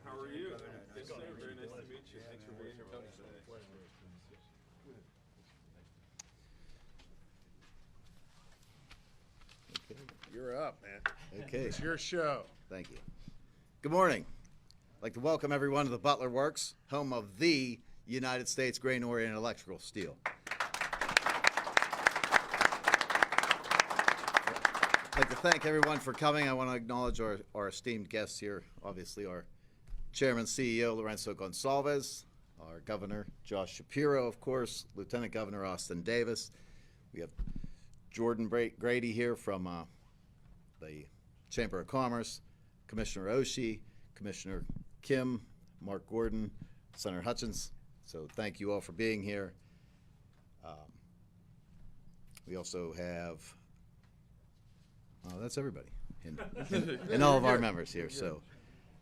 How are you? Yes, sir. Very nice to meet you. Thanks for being here, Tony. You're up, man. Okay. It's your show. Thank you. Good morning. I'd like to welcome everyone to the Butler Works, home of the United States grain-oriented electrical steel. I'd like to thank everyone for coming. I want to acknowledge our esteemed guests here, obviously our Chairman CEO, Lorenzo Gonsalves, our Governor, Josh Shapiro, of course, Lieutenant Governor Austin Davis. We have Jordan Grady here from the Chamber of Commerce, Commissioner Oshie, Commissioner Kim, Mark Gordon, Senator Hutchins. So thank you all for being here. We also have, that's everybody and all of our members here. So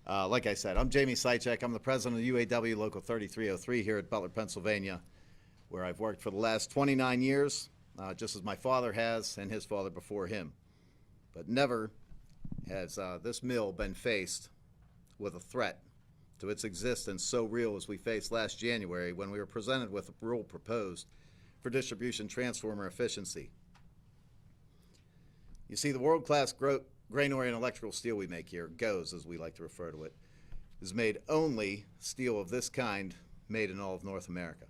like I said, I'm Jamie Sychek. I'm the president of UAW Local 3303 here at Butler, Pennsylvania, where I've worked for the last 29 years, just as my father has and his father before him. But never has this mill been faced with a threat to its existence so real as we faced last January when we were presented with a rule proposed for distribution transformer efficiency. You see, the world-class grain-oriented electrical steel we make here, GOES as we like to refer to it, is made only steel of this kind made in all of North America,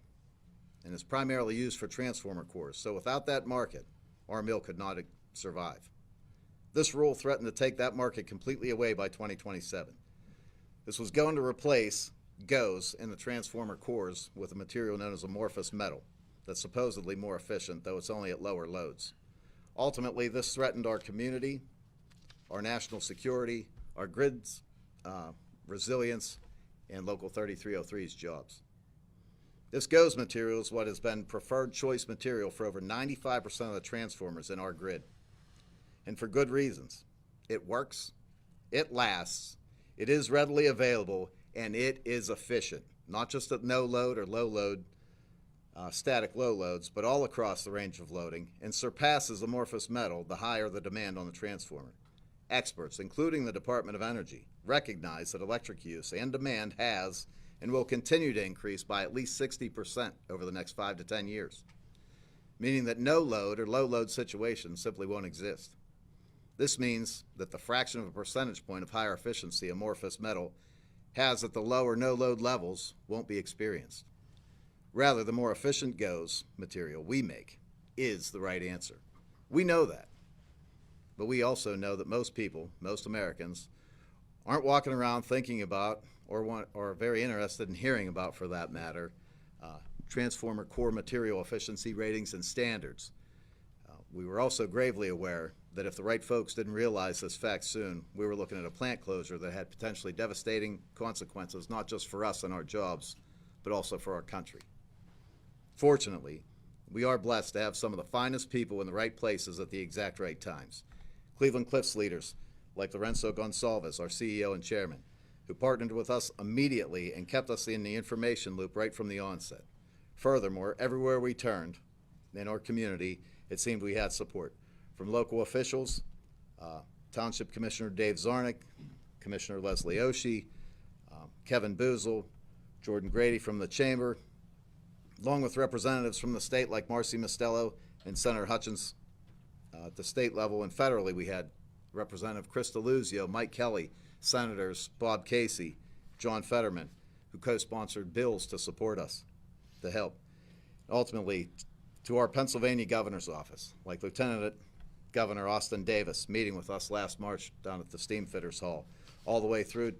and is primarily used for transformer cores. So without that market, our mill could not survive. This rule threatened to take that market completely away by 2027. This was going to replace GOES in the transformer cores with a material known as amorphous metal that's supposedly more efficient, though it's only at lower loads. Ultimately, this threatened our community, our national security, our grid's resilience, and Local 3303's jobs. This GOES material is what has been preferred choice material for over 95% of the transformers in our grid. And for good reasons. It works, it lasts, it is readily available, and it is efficient, not just at no load or low load, static low loads, but all across the range of loading, and surpasses amorphous metal the higher the demand on the transformer. Experts, including the Department of Energy, recognize that electric use and demand has and will continue to increase by at least 60% over the next 5 to 10 years, meaning that no load or low load situations simply won't exist. This means that the fraction of a percentage point of higher efficiency amorphous metal has at the low or no load levels won't be experienced. Rather, the more efficient GOES material we make is the right answer. We know that. But we also know that most people, most Americans, aren't walking around thinking about or are very interested in hearing about, for that matter, transformer core material efficiency ratings and standards. We were also gravely aware that if the right folks didn't realize this fact soon, we were looking at a plant closure that had potentially devastating consequences, not just for us and our jobs, but also for our country. Fortunately, we are blessed to have some of the finest people in the right places at the exact right times. Cleveland-Cliffs leaders like Lorenzo Gonsalves, our CEO and chairman, who partnered with us immediately and kept us in the information loop right from the onset. Furthermore, everywhere we turned in our community, it seemed we had support from local officials, Township Commissioner Dave Zarnick, Commissioner Leslie Oshie, Kevin Boozle, Jordan Grady from the Chamber, along with representatives from the state like Marcy Mostello and Senator Hutchins at the state level, and federally we had Representative Chris DeLuzio, Mike Kelly, Senators Bob Casey, John Fetterman, who co-sponsored bills to support us, to help. Ultimately, to our Pennsylvania governor's office, like Lieutenant Governor Austin Davis, meeting with us last March down at the Steamfitters Hall, all the way through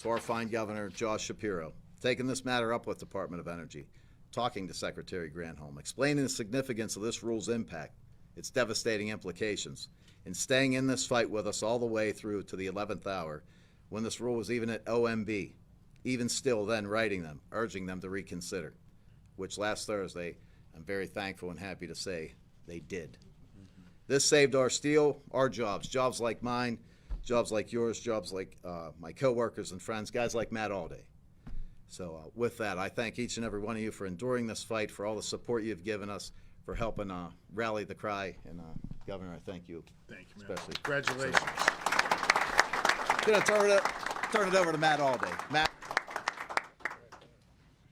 to our fine Governor Josh Shapiro, taking this matter up with Department of Energy, talking to Secretary Granholm, explaining the significance of this rule's impact, its devastating implications, and staying in this fight with us all the way through to the 11th hour when this rule was even at OMB, even still then writing them, urging them to reconsider, which last Thursday, I'm very thankful and happy to say they did. This saved our steel, our jobs, jobs like mine, jobs like yours, jobs like my coworkers and friends, guys like Matt Alday. So with that, I thank each and every one of you for enduring this fight, for all the support you've given us, for helping rally the cry. And Governor, I thank you. Thank you, man. Especially. Congratulations. Gonna turn it turn it over to Matt Alday. Matt.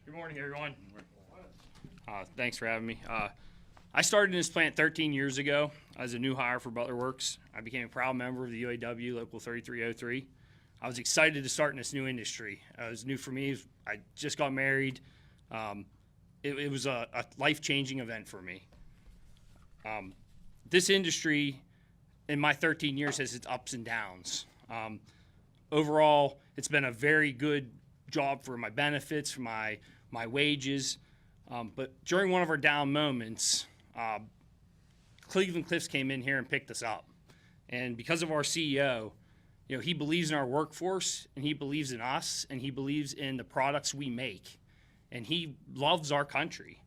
Good morning, everyone. Thanks for having me. I started in this plant 13 years ago as a new hire for Butler Works. I became a proud member of the UAW Local 3303. I was excited to start in this new industry. It was new for me. I just got married. It was a life-changing event for me. This industry, in my 13 years, has its ups and downs. Overall, it's been a very good job for my benefits, for my wages. But during one of our down moments, Cleveland-Cliffs came in here and picked us up. And because of our CEO, he believes in our workforce, and he believes in us, and he believes in the products we make. And he loves our country.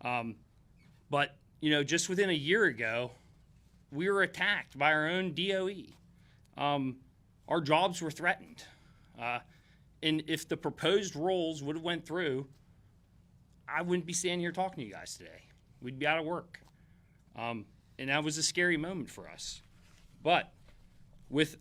But just within a year ago, we were attacked by our own DOE. Our jobs were threatened. And if the proposed roles would have went through, I wouldn't be standing here talking to you guys today. We'd be out of work. And that was a scary moment for us. But with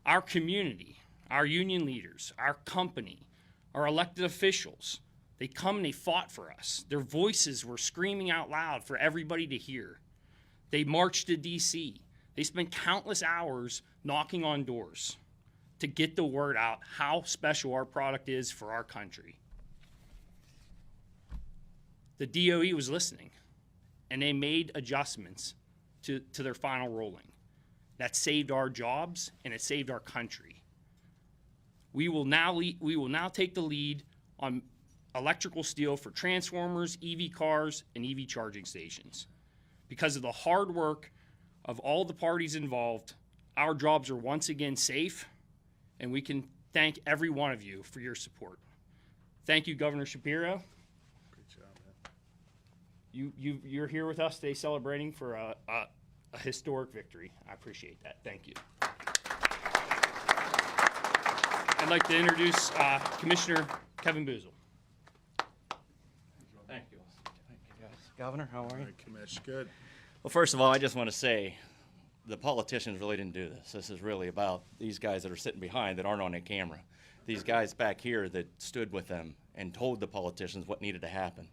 our community, our union leaders, our company, our elected officials, they come and they fought for us. Their voices were screaming out loud for everybody to hear. They marched to D.C. They spent countless hours knocking on doors to get the word out how special our product is for our country. The DOE was listening, and they made adjustments to their final ruling. That saved our jobs, and it saved our country. We will now take the lead on electrical steel for transformers, EV cars, and EV charging stations. Because of the hard work of all the parties involved, our jobs are once again safe, and we can thank every one of you for your support. Thank you, Governor Shapiro. Great job, man. You're here with us today celebrating for a historic victory. I appreciate that. Thank you. I'd like to introduce Commissioner Kevin Boozle. Thank you. Thank you, guys. Governor, how are All you? right, Commish, good. Well, first of all, I just want to say the politicians really didn't do this. This is really about these guys that are sitting behind that aren't on the camera. These guys back here that stood with them and told the politicians what needed to happen.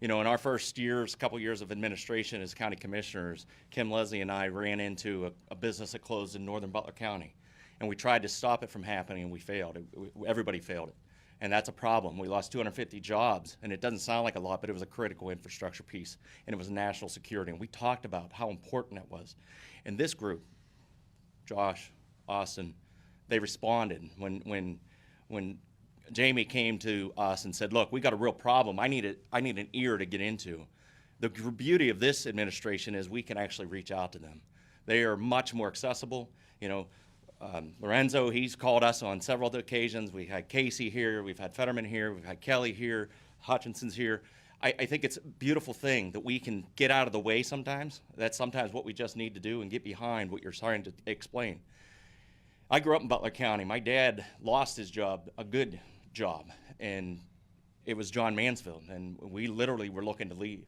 In our first couple years of administration as county commissioners, Kim Leslie and I ran into a business that closed in northern Butler County. And we tried to stop it from happening, and we failed. Everybody failed it. And that's a problem. We lost 250 jobs, and it doesn't sound like a lot, but it was a critical infrastructure piece, and it was national security. And we talked about how important it was. And this group, Josh, Austin, they responded when Jamie came to us and said, look, we got a real problem. I need an ear to get into. The beauty of this administration is we can actually reach out to them. They are much more accessible. Lorenzo, he's called us on several occasions. We had Casey here, we've had Fetterman here, we've had Kelly here, Hutchinson's here. I think it's a beautiful thing that we can get out of the way sometimes. That's sometimes what we just need to do and get behind what you're trying to explain. I grew up in Butler County. My dad lost his job, a good job, and it was John Mansfield, and we literally were looking to leave.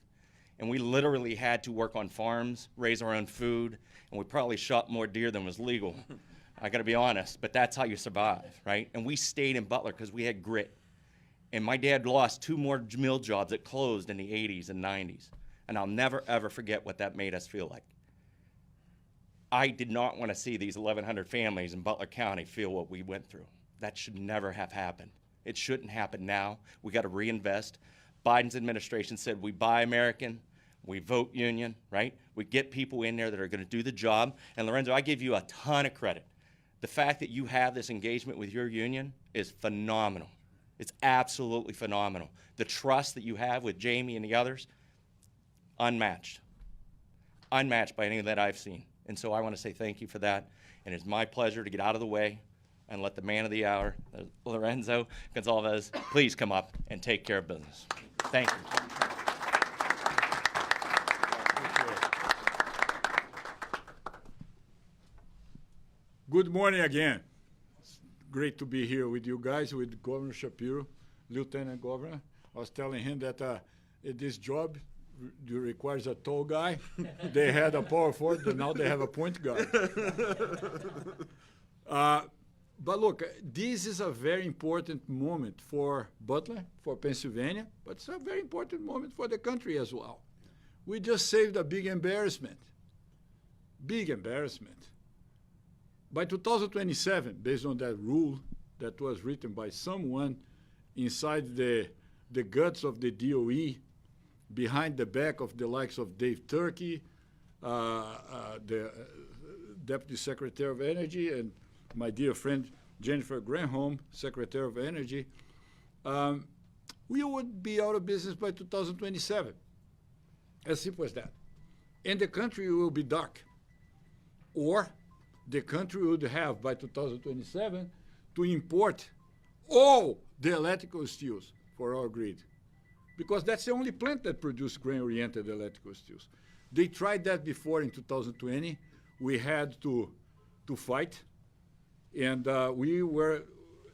And we literally had to work on farms, raise our own food, and we probably shot more deer than was legal. I gotta be honest, but that's how you survive, right? And we stayed in Butler because we had grit. And my dad lost 2 more mill jobs that closed in the 80s and 90s. And I'll never, ever forget what that made us feel like. I did not want to see these 1,100 families in Butler County feel what we went through. That should never have happened. It shouldn't happen now. We got to reinvest. Biden's administration said we buy American, we vote union, right? We get people in there that are going to do the job. And Lorenzo, I give you a ton of credit. The fact that you have this engagement with your union is phenomenal. It's absolutely phenomenal. The trust that you have with Jamie and the others, unmatched. Unmatched by anything that I've seen. And so I want to say thank you for that. And it's my pleasure to get out of the way and let the man of the hour, Lorenzo Gonzalez, please come up and take care of business. Thank you. Good morning again. It's great to be here with you guys, with Governor Shapiro, Lieutenant Governor. I was telling him that this job requires a tall guy. They had a power forward, and now they have a point guard. But look, this is a very important moment for Butler, for Pennsylvania, but it's a very important moment for the country as well. We just saved a big embarrassment. Big embarrassment. By 2027, based on that rule that was written by someone inside the guts of the DOE, behind the back of the likes of Dave Turkey, the Deputy Secretary of Energy, and my dear friend Jennifer Granholm, Secretary of Energy, we would be out of business by 2027. As simple as that. And the country will be dark. Or the country would have, by 2027, to import all the electrical steels for our grid. Because that's the only plant that produces grain-oriented electrical steels. They tried that before in 2020. We had to fight. And we were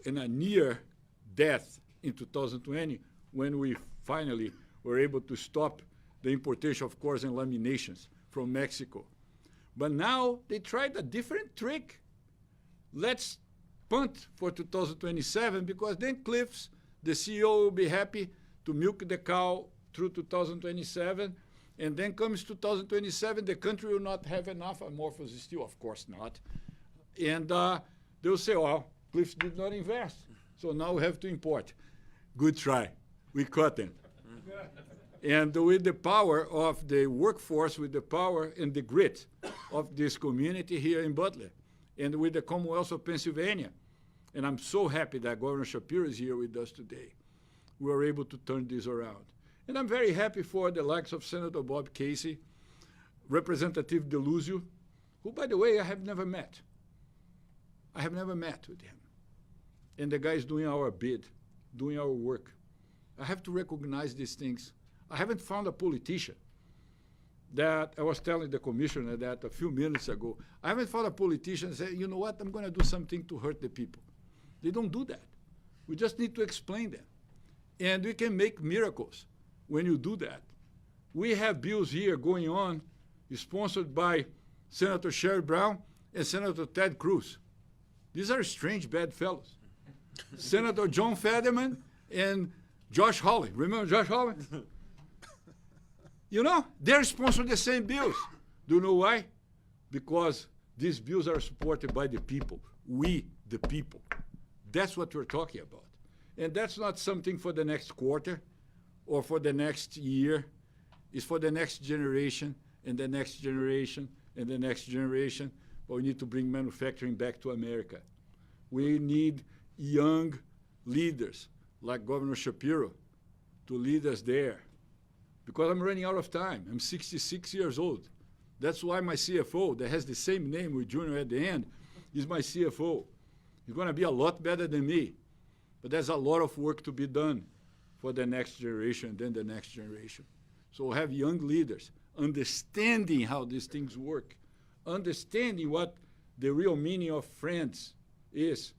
in a near death in 2020 when we finally were able to stop the importation of cores and laminations from Mexico. But now they tried a different trick. Let's punt for 2027 because then Cliffs, the CEO, will be happy to milk the cow through 2027. And then comes 2027, the country will not have enough amorphous steel. Of course not. And they'll say, well, Cliffs did not invest, so now we have to import. Good try. We caught them. And with the power of the workforce, with the power and the grit of this community here in Butler, and with the Commonwealth of Pennsylvania, and I'm so happy that Governor Shapiro is here with us today, we were able to turn this around. And I'm very happy for the likes of Senator Bob Casey, Representative DeLuzio, who, by the way, I have never met. I have never met with him. And the guy is doing our bid, doing our work. I have to recognize these things. I haven't found a politician that, I was telling the commissioner that a few minutes ago, I haven't found a politician that say, you know what, I'm going to do something to hurt the people. They don't do that. We just need to explain them. And we can make miracles when you do that. We have bills here going on, sponsored by Senator Sherry Brown and Senator Ted Cruz. These are strange, bad fellows. Senator John Fetterman and Josh Hawley. Remember Josh Hawley? You know, they're sponsoring the same bills. Do you know why? Because these bills are supported by the people. We, the people. That's what we're talking about. And that's not something for the next quarter or for the next year. It's for the next generation and the next generation and the next generation. But we need to bring manufacturing back to America. We need young leaders like Governor Shapiro to lead us there. Because I'm running out of time. I'm 66 years old. That's why my CFO, that has the same name with Junior at the end, is my CFO. He's going to be a lot better than me. But there's a lot of work to be done for the next generation and then the next generation. So we'll have young leaders understanding how these things work, understanding what the real meaning of friends is.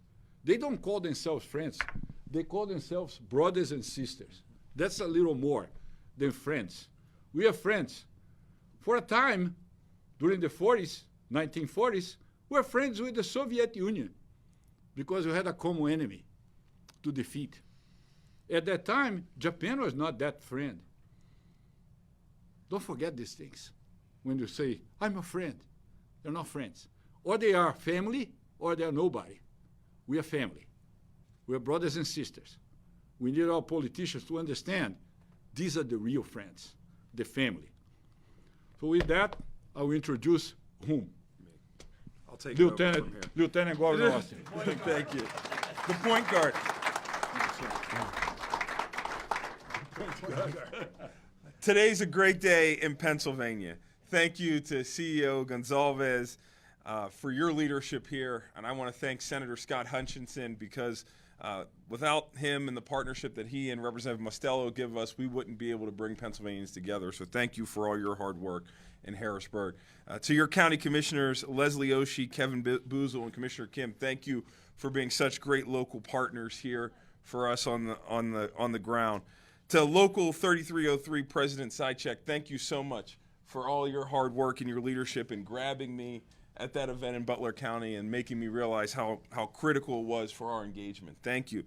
They don't call themselves friends. They call themselves brothers and sisters. That's a little more than friends. We are friends. For a time, during the 40s, 1940s, we were friends with the Soviet Union because we had a common enemy to defeat. At that time, Japan was not that friend. Don't forget these things. When you say, I'm a friend, they're not friends. Or they are family, or they are nobody. We are family. We are brothers and sisters. We need our politicians to understand these are the real friends, the family. So with that, I will introduce whom? I'll take it over Lieutenant, from here. Lieutenant Governor Austin. Thank you. The point guard. Today's a great day in Pennsylvania. Thank you to CEO Gonzalez for your leadership here, and I want to thank Senator Scott Hutchinson because without him and the partnership that he and Representative Mostello give us, we wouldn't be able to bring Pennsylvanians together. So thank you for all your hard work in Harrisburg. To your county commissioners, Leslie Oshie, Kevin Boozle, and Commissioner Kim, thank you for being such great local partners here for us on the ground. To Local 3303 President Sychek, thank you so much for all your hard work and your leadership in grabbing me at that event in Butler County and making me realize how critical it was for our engagement. Thank you.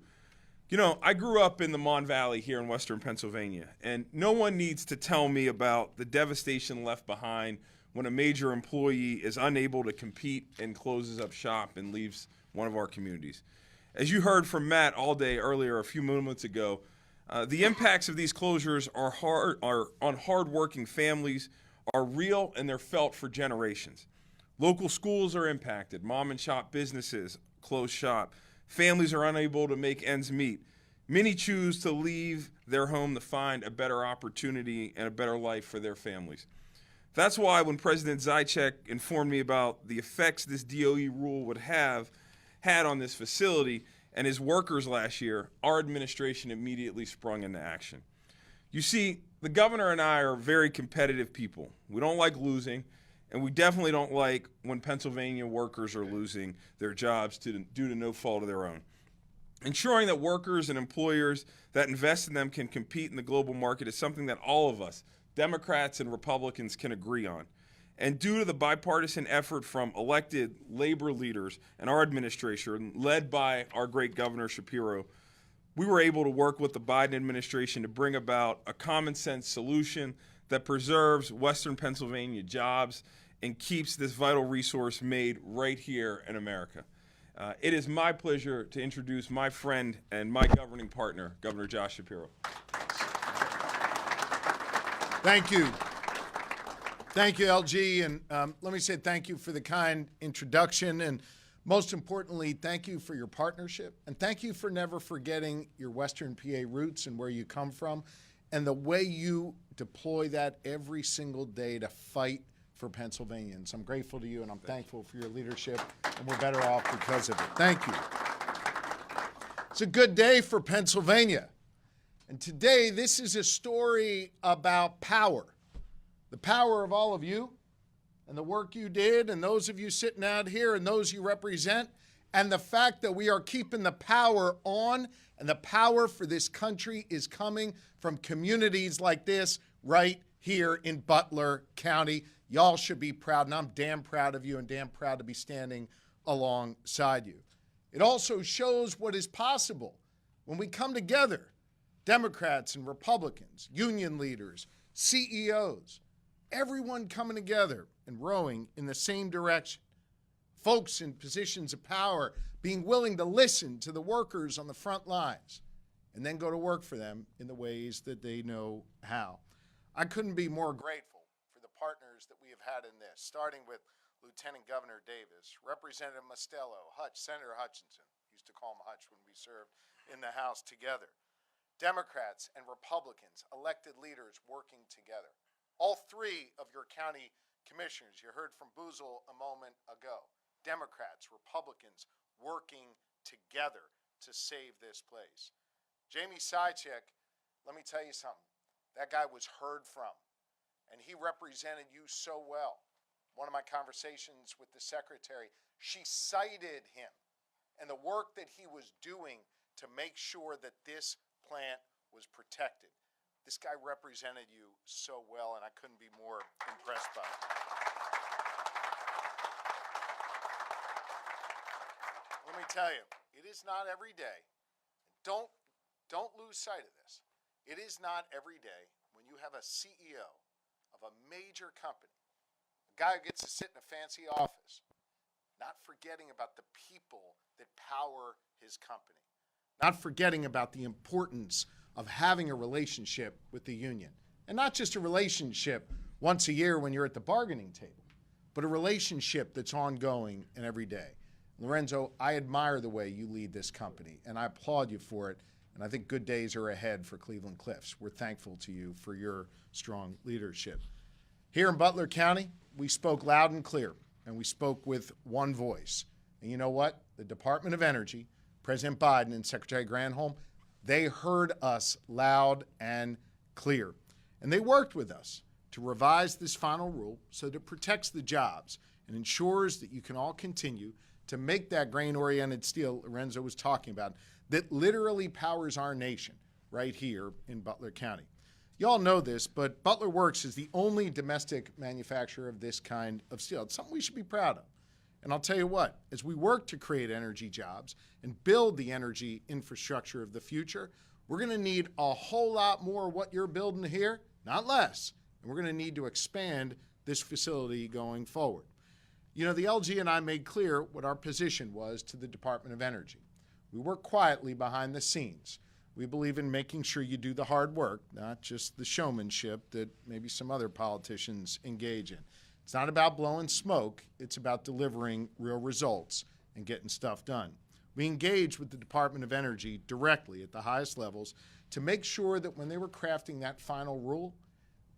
You know, I grew up in the Mon Valley here in western Pennsylvania, and no one needs to tell me about the devastation left behind when a major employee is unable to compete and closes up shop and leaves one of our communities. As you heard from Matt all day earlier a few moments ago, the impacts of these closures are on hardworking families, are real, and they're felt for generations. Local schools are impacted. Mom and shop businesses close shop. Families are unable to make ends meet. Many choose to leave their home to find a better opportunity and a better life for their families. That's why when President Zaitchik informed me about the effects this DOE rule would have had on this facility and his workers last year, our administration immediately sprung into action. You see, the governor and I are very competitive people. We don't like losing, and we definitely don't like when Pennsylvania workers are losing their jobs due to no fault of their own. Ensuring that workers and employers that invest in them can compete in the global market is something that all of us, Democrats and Republicans, can agree on. And due to the bipartisan effort from elected labor leaders and our administration, led by our great Governor Shapiro, we were able to work with the Biden administration to bring about a common sense solution that preserves Western Pennsylvania jobs and keeps this vital resource made right here in America. It is my pleasure to introduce my friend and my governing partner, Governor Josh Shapiro. Thank you. Thank you, LG. And let me say thank you for the kind introduction. And most importantly, thank you for your partnership. And thank you for never forgetting your Western PA roots and where you come from and the way you deploy that every single day to fight for Pennsylvanians. I'm grateful to you, and I'm thankful for your leadership, and we're better off because of it. Thank you. It's a good day for Pennsylvania. And today, this is a story about power. The power of all of you and the work you did, and those of you sitting out here and those you represent, and the fact that we are keeping the power on, and the power for this country is coming from communities like this right here in Butler County. Y'all should be proud, and I'm damn proud of you and damn proud to be standing alongside you. It also shows what is possible when we come together, Democrats and Republicans, union leaders, CEOs, everyone coming together and rowing in the same direction. Folks in positions of power being willing to listen to the workers on the front lines and then go to work for them in the ways that they know how. I couldn't be more grateful for the partners that we have had in this, starting with Lieutenant Governor Davis, Representative Mostello, Hutch, Senator Hutchinson, used to call him Hutch when we served in the House together, Democrats and Republicans, elected leaders working together. All three of your county commissioners, you heard from Boozle a moment ago, Democrats, Republicans working together to save this place. Jamie Zaitchik, let me tell you something. That guy was heard from, and he represented you so well. One of my conversations with the secretary, she cited him and the work that he was doing to make sure that this plant was protected. This guy represented you so well, and I couldn't be more impressed by it. Let me tell you, it is not every day. Don't lose sight of this. It is not every day when you have a CEO of a major company, a guy who gets to sit in a fancy office, not forgetting about the people that power his company, not forgetting about the importance of having a relationship with the union. And not just a relationship once a year when you're at the bargaining table, but a relationship that's ongoing and every day. Lorenzo, I admire the way you lead this company, and I applaud you for it. And I think good days are ahead for Cleveland-Cliffs. We're thankful to you for your strong leadership. Here in Butler County, we spoke loud and clear, and we spoke with one voice. And you know what? The Department of Energy, President Biden and Secretary Granholm, they heard us loud and clear. And they worked with us to revise this final rule so that it protects the jobs and ensures that you can all continue to make that grain-oriented steel Lorenzo was talking about that literally powers our nation right here in Butler County. You all know this, but Butler Works is the only domestic manufacturer of this kind of steel. It's something we should be proud of. And I'll tell you what, as we work to create energy jobs and build the energy infrastructure of the future, we're going to need a whole lot more of what you're building here, not less. And we're going to need to expand this facility going forward. You know, the LG and I made clear what our position was to the Department of Energy. We work quietly behind the scenes. We believe in making sure you do the hard work, not just the showmanship that maybe some other politicians engage in. It's not about blowing smoke. It's about delivering real results and getting stuff done. We engaged with the Department of Energy directly at the highest levels to make sure that when they were crafting that final rule,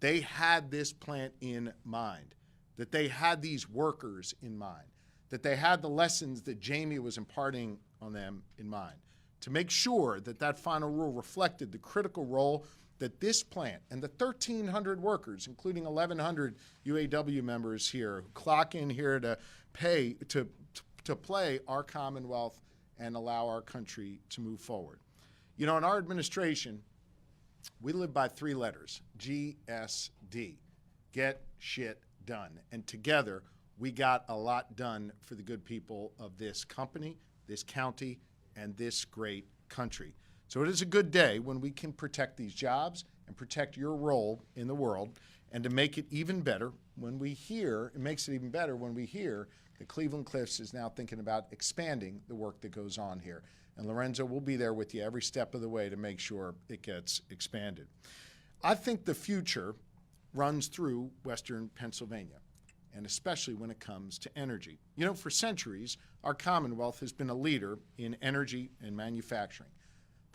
they had this plant in mind, that they had these workers in mind, that they had the lessons that Jamie was imparting on them in mind, to make sure that that final rule reflected the critical role that this plant and the 1,300 workers, including 1,100 UAW members here, who clock in here to play our Commonwealth and allow our country to move forward. You know, in our administration, we live by 3 letters, GSD, get shit done. And together, we got a lot done for the good people of this company, this county, and this great country. So it is a good day when we can protect these jobs and protect your role in the world, and to make it even better when we hear, it makes it even better when we hear that Cleveland-Cliffs is now thinking about expanding the work that goes on here. And Lorenzo will be there with you every step of the way to make sure it gets expanded. I think the future runs through Western Pennsylvania, and especially when it comes to energy. You know, for centuries, our Commonwealth has been a leader in energy and manufacturing.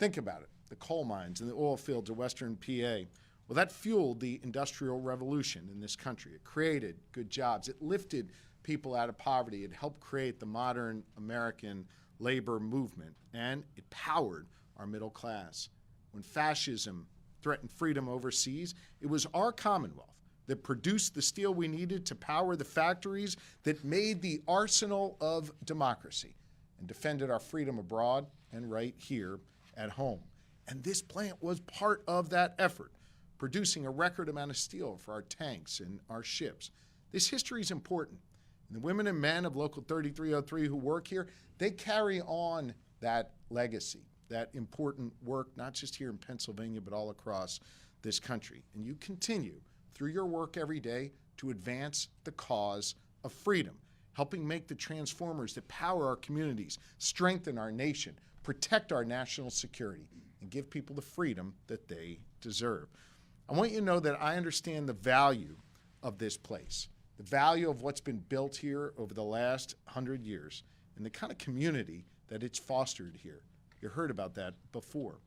Think about it, the coal mines and the oil fields of Western PA. Well, that fueled the Industrial Revolution in this country. It created good jobs. It lifted people out of poverty. It helped create the modern American labor movement, and it powered our middle class. When fascism threatened freedom overseas, it was our Commonwealth that produced the steel we needed to power the factories that made the arsenal of democracy and defended our freedom abroad and right here at home. And this plant was part of that effort, producing a record amount of steel for our tanks and our ships. This history is important. And the women and men of Local 3303 who work here, they carry on that legacy, that important work, not just here in Pennsylvania, but all across this country. And you continue through your work every day to advance the cause of freedom, helping make the transformers that power our communities, strengthen our nation, protect our national security, and give people the freedom that they deserve. I want you to know that I understand the value of this place, the value of what's been built here over the last 100 years, and the kind of community that it's fostered here. You heard about that before.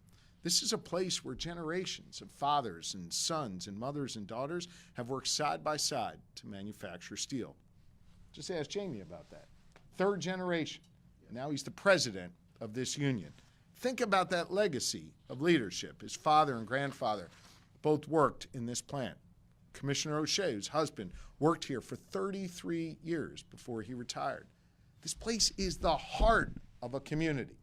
This is a place where generations of fathers and sons and mothers and daughters have worked side by side to manufacture steel. Just ask Jamie about that. 3rd generation. And now he's the president of this union. Think about that legacy of leadership. His father and grandfather both worked in this plant. Commissioner O'Shea, his husband, worked here for 33 years before he retired. This place is the heart of a community.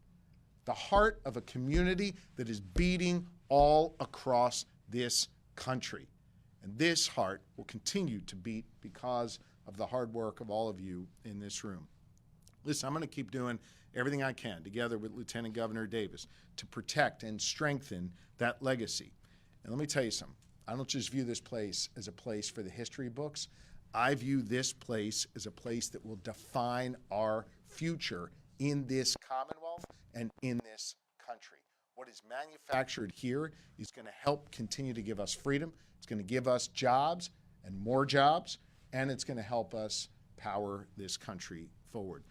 The heart of a community that is beating all across this country. And this heart will continue to beat because of the hard work of all of you in this room. Listen, I'm going to keep doing everything I can, together with Lieutenant Governor Davis, to protect and strengthen that legacy. And let me tell you something. I don't just view this place as a place for the history books. I view this place as a place that will define our future in this Commonwealth and in this country. What is manufactured here is going to help continue to give us freedom. It's going to give us jobs and more jobs, and it's going to help us power this country forward.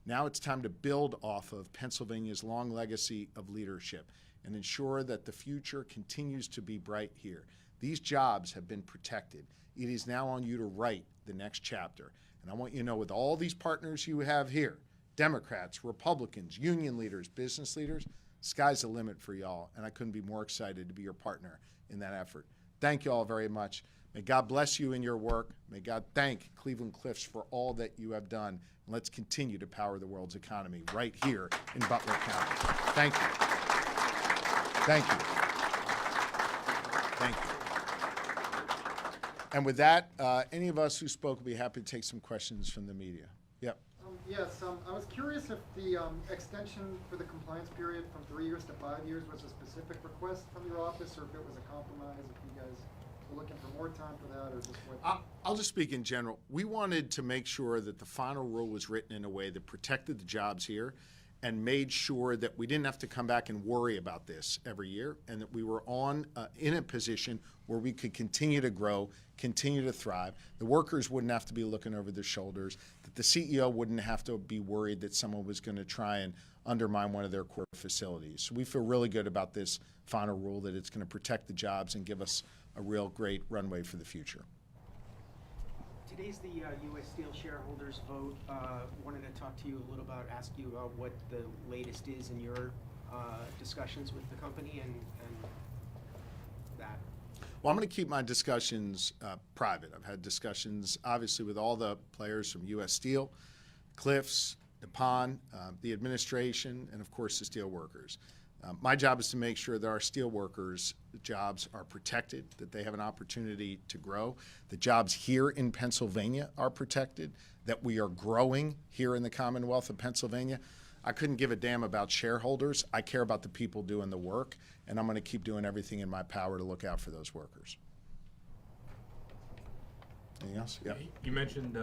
Now it's time to build off of Pennsylvania's long legacy of leadership and ensure that the future continues to be bright here. These jobs have been protected. It is now on you to write the next chapter. And I want you to know, with all these partners you have here, Democrats, Republicans, union leaders, business leaders, sky's the limit for y'all, and I couldn't be more excited to be your partner in that effort. Thank you all very much. May God bless you in your work. May God thank Cleveland-Cliffs for all that you have done. And let's continue to power the world's economy right here in Butler County. Thank you. Thank you. Thank you. And with that, any of us who spoke will be happy to take some questions from the media. Yep. Yes, I was curious if the extension for the compliance period from 3 years to 5 years was a specific request from your office, or if it was a compromise, if you guys were looking for more time for that, or just what? I'll just speak in general. We wanted to make sure that the final rule was written in a way that protected the jobs here and made sure that we didn't have to come back and worry about this every year, and that we were in a position where we could continue to grow, continue to thrive. The workers wouldn't have to be looking over their shoulders, that the CEO wouldn't have to be worried that someone was going to try and undermine one of their core facilities. So we feel really good about this final rule, that it's going to protect the jobs and give us a real great runway for the future. Today's the U.S. Steel shareholders vote. Wanted to talk to you a little about, ask you about what the latest is in your discussions with the company and that. Well, I'm going to keep my discussions private. I've had discussions, obviously, with all the players from U.S. Steel, Cliffs, Nippon, the administration, and, of course, the steel workers. My job is to make sure that our steel workers' jobs are protected, that they have an opportunity to grow, the jobs here in Pennsylvania are protected, that we are growing here in the Commonwealth of Pennsylvania. I couldn't give a damn about shareholders. I care about the people doing the work, and I'm going to keep doing everything in my power to look out for those workers. Anything else? Yeah. You mentioned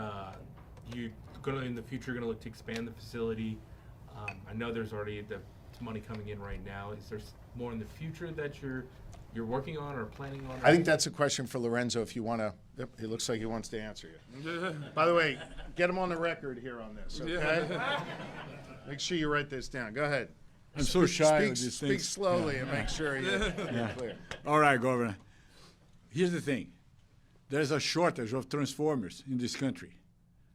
you in the future going to look to expand the facility. I know there's already the money coming in right now. Is there more in the future that you're working on or planning on? I think that's a question for Lorenzo if you want to. Yep, he looks like he wants to answer you. By the way, get him on the record here on this, okay? Make sure you write this down. Go ahead. I'm so shy of these Speak things. slowly and make sure you're clear. All right, Governor. Here's the thing. There's a shortage of transformers in this country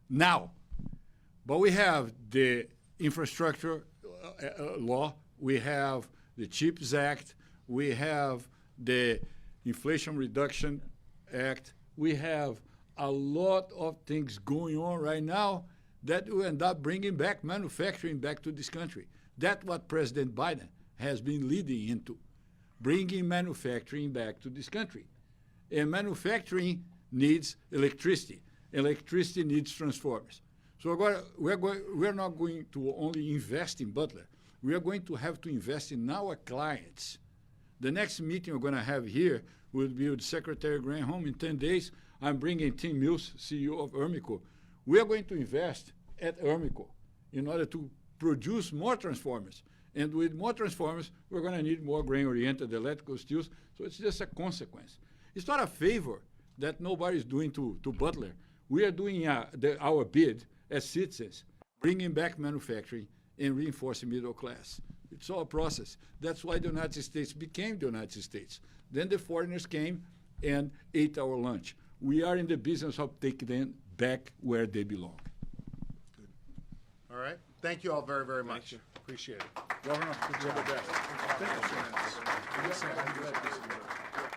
now. But we have the infrastructure law, we have the CHIPS Act, we have the Inflation Reduction Act, we have a lot of things going on right now that will end up bringing back manufacturing back to this country. That's what President Biden has been leading into, bringing manufacturing back to this country. And manufacturing needs electricity. Electricity needs transformers. So we're not going to only invest in Butler. We are going to have to invest in our clients. The next meeting we're going to have here will be with Secretary Granholm in 10 days. I'm bringing Tim Mills, CEO of Ermico. We are going to invest at Ermico in order to produce more transformers. And with more transformers, we're going to need more grain-oriented electrical steels. So it's just a consequence. It's not a favor that nobody's doing to Butler. We are doing our bid as citizens, bringing back manufacturing and reinforcing middle class. It's all a process. That's why the United States became the United States. Then the foreigners came and ate our lunch. We are in the business of taking them back where they belong. Good. All right. Thank you all very, very much. Appreciate it. Governor, you're the best. Thank you.